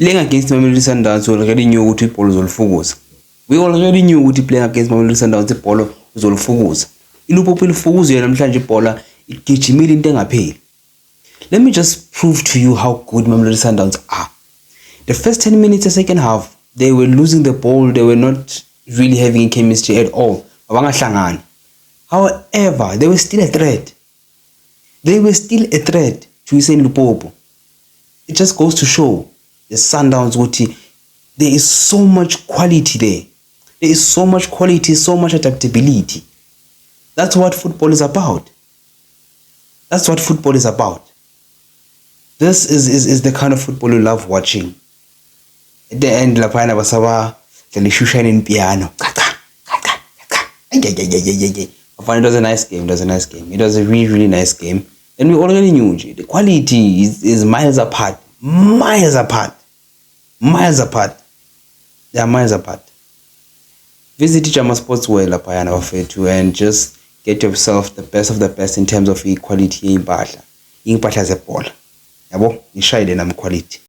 playing against Mamelodi Sundowns, we already knew ukuthi ibhola uzolifukuza. We already knew ukuthi playing against Mamelodi Sundowns ibhola uzolifukuza. iLupopo ilifukuza yena namhlanje ibhola igijimile into engapheli. Let me just prove to you how good Mamelodi Sundowns are. The first 10 minutes of the second half, they were losing the ball. They were not really having chemistry at all. Abangahlangani. However, they were still a threat. They were still a threat to Usain Lupopo. It just goes to show the Sundowns ukuthi there is so much quality there. There is so much quality, so much adaptability. That's what football is about. That's what football is about. This is the kind of football you love watching. At the end, laphana basaba dlalishusha in piano. It was a nice game. It was a nice game. It was a really, really nice game. And we already knew the quality is miles apart. Miles apart. Miles apart. They are miles apart. Visit Jama Sports World lapayana bafethu and just get yourself the best of the best in terms of equality impahla. Impahla zebhola. Yabo, ngishayile nami quality.